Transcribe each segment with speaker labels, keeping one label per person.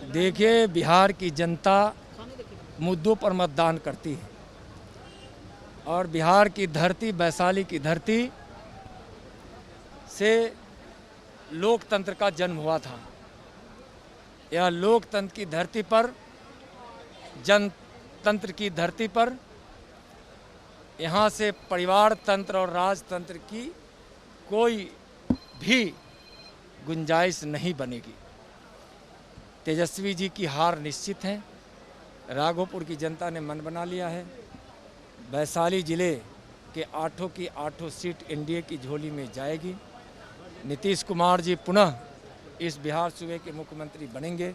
Speaker 1: देखिए, बिहार की जनता मुद्दों पर मतदान करती है और बिहार की धरती, वैशाली की धरती से लोकतंत्र का जन्म हुआ था। यह लोकतंत्र की धरती पर, जनतंत्र की धरती पर यहाँ से परिवार तंत्र और राजतंत्र की कोई भी गुंजाइश नहीं बनेगी। तेजस्वी जी की हार निश्चित है। राघोपुर की जनता ने मन बना लिया है। वैशाली जिले के 8 की 8 सीट एनडीए की झोली में जाएगी। नीतीश कुमार जी पुनः इस बिहार सूबे के मुख्यमंत्री बनेंगे।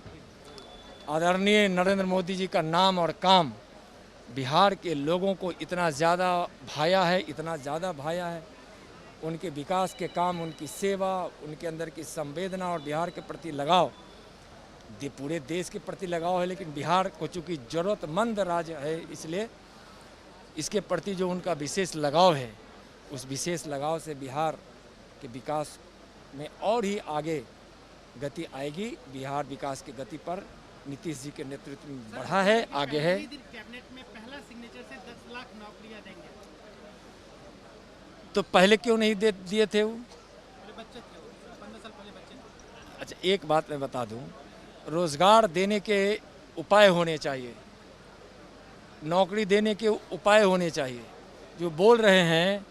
Speaker 1: आदरणीय नरेंद्र मोदी जी का नाम और काम बिहार के लोगों को इतना ज़्यादा भाया है, इतना ज़्यादा भाया है। उनके विकास के काम, उनकी सेवा, उनके अंदर की संवेदना और बिहार के प्रति लगाव, पूरे देश के प्रति लगाव है, लेकिन बिहार को चूँकि ज़रूरतमंद राज्य है, इसलिए इसके प्रति जो उनका विशेष लगाव है, उस विशेष लगाव से बिहार के विकास में और ही आगे गति आएगी। बिहार विकास की गति पर नीतीश जी के नेतृत्व में बढ़ा है, आगे है।
Speaker 2: कैबिनेट में पहला सिग्नेचर से 10 लाख नौकरियां देंगे,
Speaker 1: तो पहले क्यों नहीं दिए थे वो?
Speaker 2: बच्चे थे, 15 साल पहले बच्चे थे।
Speaker 1: अच्छा, एक बात मैं बता दूं, रोजगार देने के उपाय होने चाहिए, नौकरी देने के उपाय होने चाहिए। जो बोल रहे हैं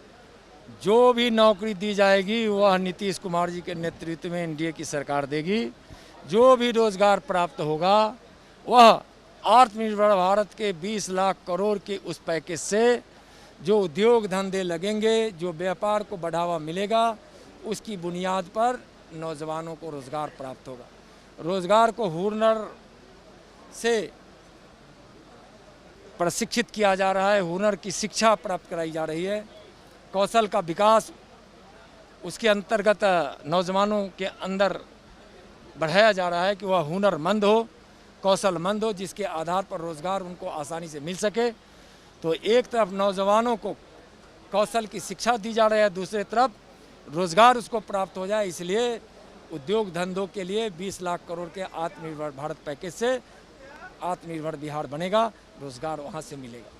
Speaker 1: जो भी नौकरी दी जाएगी वह नीतीश कुमार जी के नेतृत्व में एनडीए की सरकार देगी। जो भी रोजगार प्राप्त होगा वह आत्मनिर्भर भारत के 20 लाख करोड़ के उस पैकेज से जो उद्योग धंधे लगेंगे, जो व्यापार को बढ़ावा मिलेगा, उसकी बुनियाद पर नौजवानों को रोजगार प्राप्त होगा। रोजगार को हुनर से प्रशिक्षित किया जा रहा है, हुनर की शिक्षा प्राप्त कराई जा रही है, कौशल का विकास उसके अंतर्गत नौजवानों के अंदर बढ़ाया जा रहा है कि वह हुनरमंद हो, कौशलमंद हो, जिसके आधार पर रोज़गार उनको आसानी से मिल सके। तो एक तरफ नौजवानों को कौशल की शिक्षा दी जा रही है, दूसरी तरफ रोज़गार उसको प्राप्त हो जाए, इसलिए उद्योग धंधों के लिए 20 लाख करोड़ के आत्मनिर्भर भारत पैकेज से आत्मनिर्भर बिहार बनेगा, रोज़गार वहाँ से मिलेगा।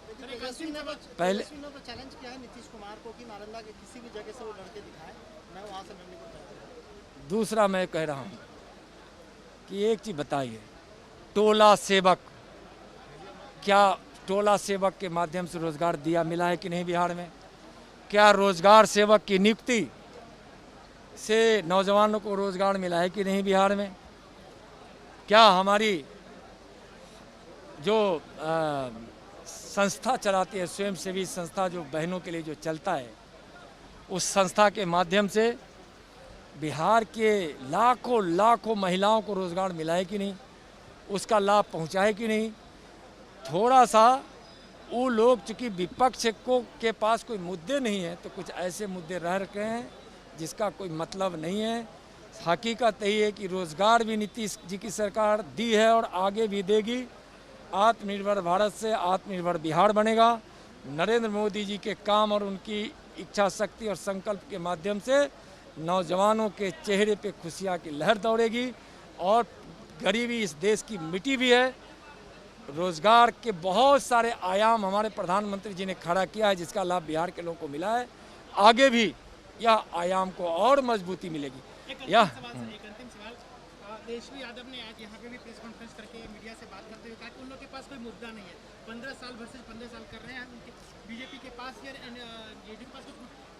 Speaker 2: पहले चैलेंज किया है नीतीश कुमार को कि नालंदा के किसी भी जगह से वो लड़के दिखाए, मैं वहाँ से लड़ने को तैयार हूं।
Speaker 1: दूसरा मैं कह रहा हूँ कि एक चीज़ बताइए, टोला सेवक, क्या टोला सेवक के माध्यम से रोजगार दिया मिला है कि नहीं बिहार में? क्या रोजगार सेवक की नियुक्ति से नौजवानों को रोजगार मिला है कि नहीं बिहार में? क्या हमारी जो संस्था चलाती है, स्वयंसेवी संस्था जो बहनों के लिए जो चलता है, उस संस्था के माध्यम से बिहार के लाखों लाखों महिलाओं को रोजगार मिला है कि नहीं? उसका लाभ पहुंचा है कि नहीं? थोड़ा सा वो लोग, चूँकि विपक्ष को के पास कोई मुद्दे नहीं है, तो कुछ ऐसे मुद्दे रह रखे हैं जिसका कोई मतलब नहीं है। हकीकत यही है कि रोज़गार भी नीतीश जी की सरकार दी है और आगे भी देगी। आत्मनिर्भर भारत से आत्मनिर्भर बिहार बनेगा। नरेंद्र मोदी जी के काम और उनकी इच्छा शक्ति और संकल्प के माध्यम से नौजवानों के चेहरे पे खुशियाँ की लहर दौड़ेगी और गरीबी इस देश की मिटी भी है। रोजगार के बहुत सारे आयाम हमारे प्रधानमंत्री जी ने खड़ा किया है, जिसका लाभ बिहार के लोगों को मिला है। आगे भी यह आयाम को और मजबूती मिलेगी।
Speaker 2: एक अंतिम सवाल, तेजस्वी यादव ने आज यहाँ पे भी प्रेस कॉन्फ्रेंस करके मीडिया से बात करते हुए कहा कि उन लोगों के पास कोई मुद्दा नहीं है। 15 साल वर्सेस 15 साल कर रहे हैं, उनके बीजेपी के पास या जेडीयू के पास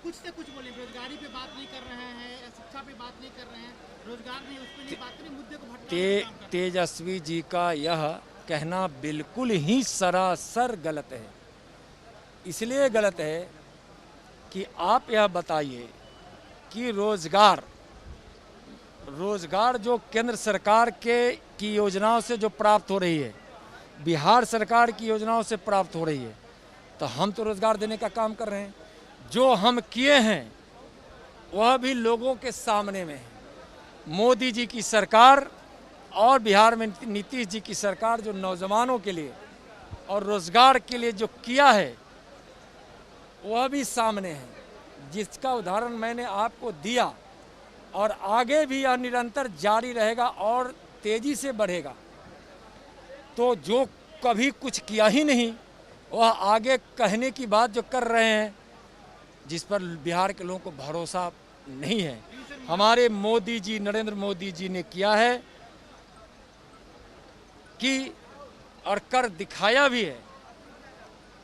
Speaker 2: कुछ से कुछ बोले, रोजगारी पे बात नहीं कर रहे हैं, शिक्षा पे बात नहीं कर रहे हैं, रोजगार नहीं, उस पर नहीं बात करें, मुद्दे को भटकाने।
Speaker 1: तेजस्वी जी का यह कहना बिल्कुल ही सरासर गलत है। इसलिए गलत है कि आप यह बताइए कि रोजगार जो केंद्र सरकार की योजनाओं से जो प्राप्त हो रही है, बिहार सरकार की योजनाओं से प्राप्त हो रही है, तो हम तो रोजगार देने का काम कर रहे हैं। जो हम किए हैं वह भी लोगों के सामने में है। मोदी जी की सरकार और बिहार में नीतीश जी की सरकार जो नौजवानों के लिए और रोजगार के लिए जो किया है वह भी सामने है, जिसका उदाहरण मैंने आपको दिया और आगे भी यह निरंतर जारी रहेगा और तेजी से बढ़ेगा। तो जो कभी कुछ किया ही नहीं वह आगे कहने की बात जो कर रहे हैं, जिस पर बिहार के लोगों को भरोसा नहीं है। हमारे मोदी जी, नरेंद्र मोदी जी ने किया है कि और कर दिखाया भी है,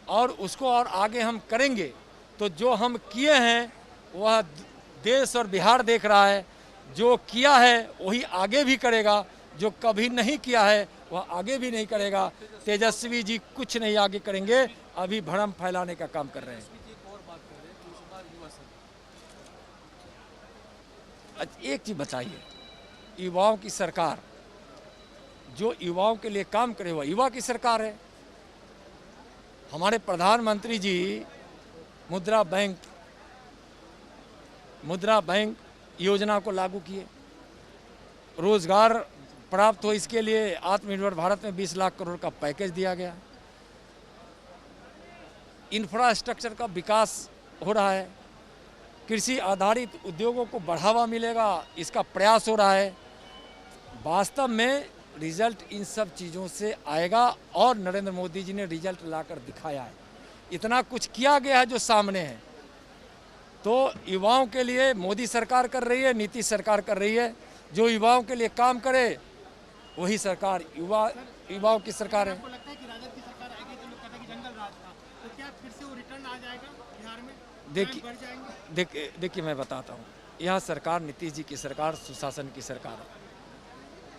Speaker 1: और उसको और आगे हम करेंगे। तो जो हम किए हैं वह देश और बिहार देख रहा है, जो किया है वही आगे भी करेगा, जो कभी नहीं किया है वह आगे भी नहीं करेगा। तेजस्वी जी कुछ नहीं आगे करेंगे, अभी भ्रम फैलाने का काम कर रहे हैं। एक चीज बताइए, युवाओं की सरकार, जो युवाओं के लिए काम करे वह युवा की सरकार है। हमारे प्रधानमंत्री जी मुद्रा बैंक योजना को लागू किए, रोजगार प्राप्त हो, इसके लिए आत्मनिर्भर भारत में 20 लाख करोड़ का पैकेज दिया गया। इंफ्रास्ट्रक्चर का विकास हो रहा है, कृषि आधारित उद्योगों को बढ़ावा मिलेगा, इसका प्रयास हो रहा है। वास्तव में रिजल्ट इन सब चीज़ों से आएगा, और नरेंद्र मोदी जी ने रिजल्ट लाकर दिखाया है। इतना कुछ किया गया है जो सामने है। तो युवाओं के लिए मोदी सरकार कर रही है, नीतीश सरकार कर रही है। जो युवाओं के लिए काम करे वही सरकार युवाओं की सरकार है।
Speaker 2: आपको लगता है कि राजद की सरकार आएगी तो लोग कहते हैं कि जंगल राज था, तो क्या फिर से वो रिटर्न आ जाएगा बिहार में? बढ़ जाएंगे?
Speaker 1: देखिए मैं बताता हूँ, यह सरकार नीतीश जी की सरकार सुशासन की सरकार है।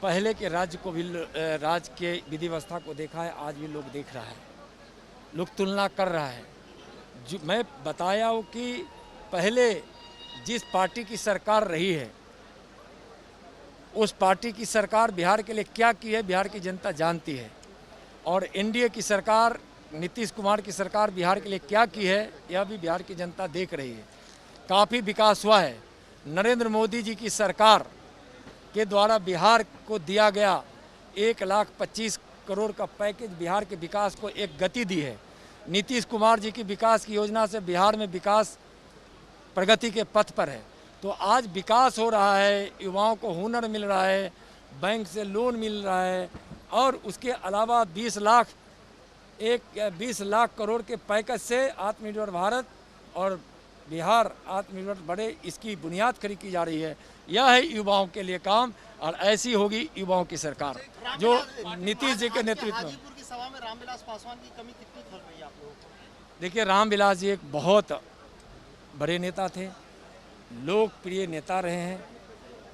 Speaker 1: पहले के राज्य को भी, राज्य के विधि व्यवस्था को देखा है, आज भी लोग देख रहा है, लोग तुलना कर रहा है। जो मैं बताया हूँ कि पहले जिस पार्टी की सरकार रही है उस पार्टी की सरकार बिहार के लिए क्या की है बिहार की जनता जानती है, और एनडीए की सरकार, नीतीश कुमार की सरकार बिहार के लिए क्या की है यह भी बिहार की जनता देख रही है। काफ़ी विकास हुआ है। नरेंद्र मोदी जी की सरकार के द्वारा बिहार को दिया गया 1,25,00,000 करोड़ का पैकेज बिहार के विकास को एक गति दी है। नीतीश कुमार जी की विकास की योजना से बिहार में विकास प्रगति के पथ पर है। तो आज विकास हो रहा है, युवाओं को हुनर मिल रहा है, बैंक से लोन मिल रहा है, और उसके अलावा 20 लाख करोड़ के पैकेज से आत्मनिर्भर भारत और बिहार आत्मनिर्भर बड़े, इसकी बुनियाद खड़ी की जा रही है। यह है युवाओं के लिए काम, और ऐसी होगी युवाओं की सरकार जो नीतीश जी के नेतृत्व में।
Speaker 2: हाजीपुर की सभा में रामविलास पासवान की कमी कितनी खल रही है आप लोगों को?
Speaker 1: देखिए, रामविलास जी एक बहुत बड़े नेता थे, लोकप्रिय नेता रहे हैं।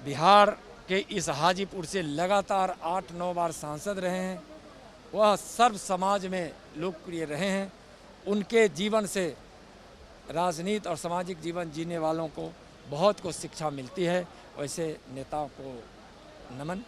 Speaker 1: बिहार के इस हाजीपुर से लगातार 8-9 बार सांसद रहे हैं। वह सर्व समाज में लोकप्रिय रहे हैं। उनके जीवन से राजनीति और सामाजिक जीवन जीने वालों को बहुत कुछ शिक्षा मिलती है। वैसे नेताओं को नमन।